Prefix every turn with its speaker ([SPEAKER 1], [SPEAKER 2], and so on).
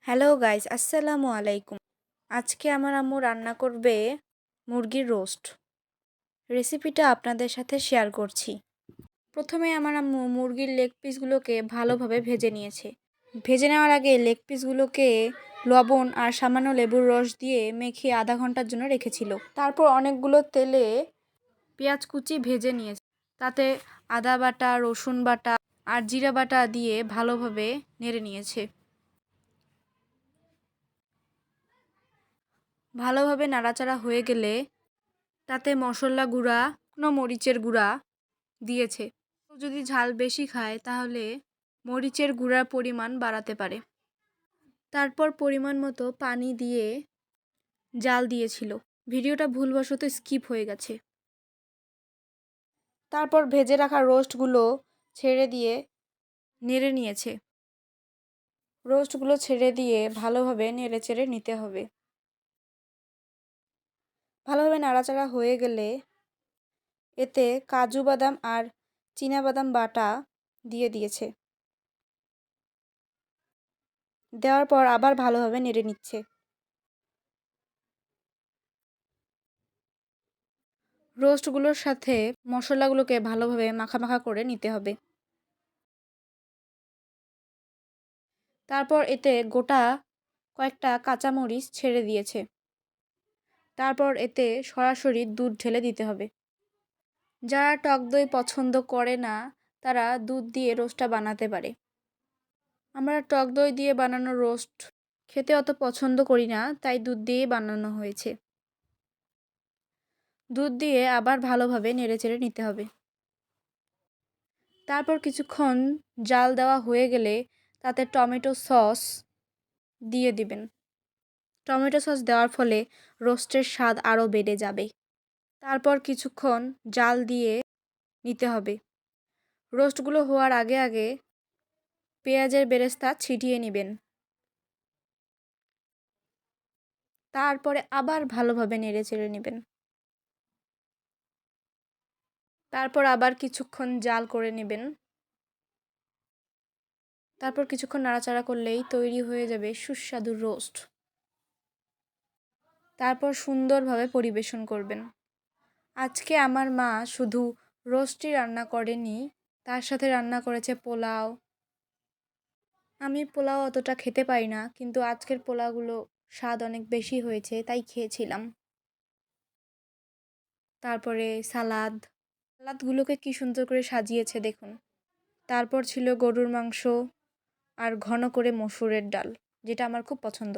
[SPEAKER 1] Hello guys, আসসালামু আলাইকুম। আজকে আমার আম্মু রান্না করবে মুরগির রোস্ট। রেসিপিটা আপনাদের সাথে শেয়ার করছি। প্রথমে আমার আম্মু মুরগির লেগ পিসগুলোকে ভালোভাবে ভেজে নিয়েছে। ভেজে নেওয়ার আগে লেগ পিসগুলোকে লবণ আর সামান্য লেবুর রস দিয়ে মেখে আধা ঘন্টার জন্য রেখেছিল। তারপর অনেকগুলো তেলে পেঁয়াজ কুচি ভেজে নিয়েছে। তাতে আদা বাটা, রসুন বাটা আর জিরা বাটা দিয়ে ভালোভাবে নেড়ে নিয়েছে। ভালোভাবে নাড়াচাড়া হয়ে গেলে তাতে মশলা গুঁড়া, শুকনো মরিচের গুঁড়া দিয়েছে। যদি ঝাল বেশি খায় তাহলে মরিচের গুঁড়ার পরিমাণ বাড়াতে পারে। তারপর পরিমাণ মতো পানি দিয়ে জাল দিয়েছিল। ভিডিওটা ভুলবশত স্কিপ হয়ে গেছে। তারপর ভেজে রাখা রোস্টগুলো ছেড়ে দিয়ে নেড়ে নিয়েছে। রোস্টগুলো ছেড়ে দিয়ে ভালোভাবে নেড়েচেড়ে নিতে হবে। ভালোভাবে নাড়াচাড়া হয়ে গেলে এতে কাজু বাদাম আর চীনাবাদাম বাটা দিয়ে দিয়েছে। দেওয়ার পর আবার ভালোভাবে নেড়ে নিচ্ছে। রোস্টগুলোর সাথে মশলাগুলোকে ভালোভাবে মাখা করে নিতে হবে। তারপর এতে গোটা কয়েকটা কাঁচামরিচ ছেড়ে দিয়েছে। তারপর এতে সরাসরি দুধ ঢেলে দিতে হবে। যারা টক দই পছন্দ করে না তারা দুধ দিয়ে রোস্টটা বানাতে পারে। আমরা টক দই দিয়ে বানানো রোস্ট খেতে অত পছন্দ করি না, তাই দুধ দিয়েই বানানো হয়েছে। দুধ দিয়ে আবার ভালোভাবে নেড়েচেড়ে নিতে হবে। তারপর কিছুক্ষণ জাল দেওয়া হয়ে গেলে তাতে টমেটো সস দিয়ে দিবেন। টমেটো সস দেওয়ার ফলে রোস্টের স্বাদ আরও বেড়ে যাবে। তারপর কিছুক্ষণ জাল দিয়ে নিতে হবে। রোস্টগুলো হওয়ার আগে পেঁয়াজের বেরেস্তা ছিটিয়ে নেবেন। তারপরে আবার ভালোভাবে নেড়েচেড়ে নেবেন। তারপর আবার কিছুক্ষণ জাল করে নেবেন। তারপর কিছুক্ষণ নাড়াচাড়া করলেই তৈরি হয়ে যাবে সুস্বাদু রোস্ট। তারপর সুন্দরভাবে পরিবেশন করবেন। আজকে আমার মা শুধু রোস্টই রান্না করেনি, তার সাথে রান্না করেছে পোলাও। আমি পোলাও অতটা খেতে পারি না, কিন্তু আজকের পোলাওগুলো স্বাদ অনেক বেশি হয়েছে তাই খেয়েছিলাম। তারপরে সালাদগুলোকে কি সুন্দর করে সাজিয়েছে দেখুন। তারপর ছিল গরুর মাংস আর ঘন করে মসুরের ডাল, যেটা আমার খুব পছন্দ।